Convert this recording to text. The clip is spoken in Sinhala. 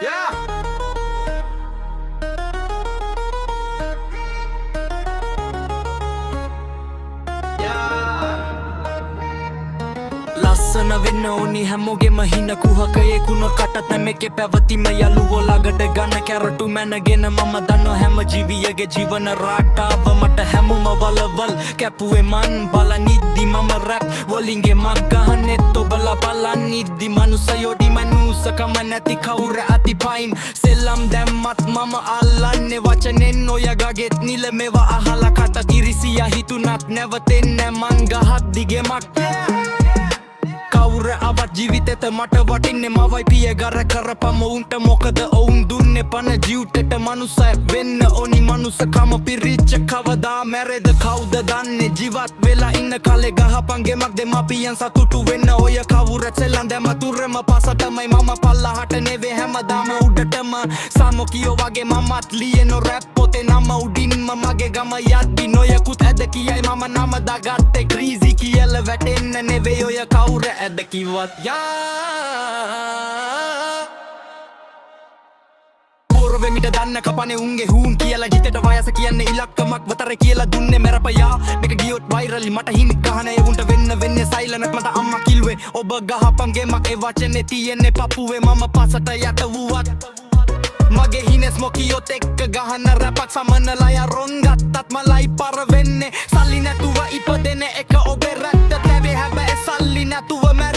Yeah. ලස්සන වෙන්න ඕනි හැමෝගෙම හින කුහකයෙකුන කටත් නැමෙකේ පැවතිම යලුවෝ ළඟට ගන්න කැරටු මැනගෙන මම දන්නවා හැම ජීවියගේ ජීවන රටාව මට හැමෝම වලවල් කැපුවේ මන් බලනිද්දි මම රැප් වලින්ගේ මක් ගහන්නෙත් ඔබලා බලනිද්දි මනුස්සයෝඩි මනුස්සකම නැති කවුර අතිපයින් සෙල්ලම් දැම්මත් මම අල්ලන්නේ වචනෙන් ඔයගගෙත් නිල මේවා අහලා කට ඉරිසිය හිතුනත් නැවතෙන්නේ මං ගහක් දිගෙමක් කවුර අවත් ජීවිතෙත මට වටින්නේ මවයි පිය ගර කරපම උන්ට මොකද ඔවුන් දුන්නේ පන ජීවිතෙට මනුස්සයෙක් වෙන්න ඕනි මනුස්සකම පිරිච්ච කවදා මැරෙද කවුද දන්නේ ජීවත් වෙලා ඉන්න කලේ ගහපන් ගෙමක් දෙමාපියන් සතුටු වෙන්න ඔය කවුරුත් සෙල්ලම් දැම තුරම පසටමයි මම පල්ලහට නෙවේ හැමදාම උඩටම සාමෝකියෝ වගේ මමත් ලියන රැප් පොතේ නම උඩින්ම මගේ ගම යද්දි නොයකුත් ඇද කියයි මම නම දාගත්තේ ක්‍රීසි කියලා වැටෙන්න නෙවේ ඔය කවුර ඇද කිව්වත් යා පොරවෙමිට දන්න කපනේ උන්ගේ හූන් කියලා හිතට වයස කියන්නේ ඉලක්කමක් වතර කියලා දුන්නේ මැරපයා මේක ගියොත් වයිරලි මට හිමි කහන ඒ උන්ට වෙන්නේ සයිලනක් මට අම්මා කිල්වේ ඔබ ගහපන් ගෙමක් ඒ වචනේ තියෙන්නේ පපුවේ මම පසට යට වුවත් මගේ හිනෙස් මොකියොත් එක්ක ගහන්න රැපක් සමනලය රොන් ගත්තත් මලයි පර වෙන්නේ සල්ලි නැතුව ඉපදෙන එක ඔබේ රැත්ත තැවේ හැබැයි සල්ලි නැතුව මැර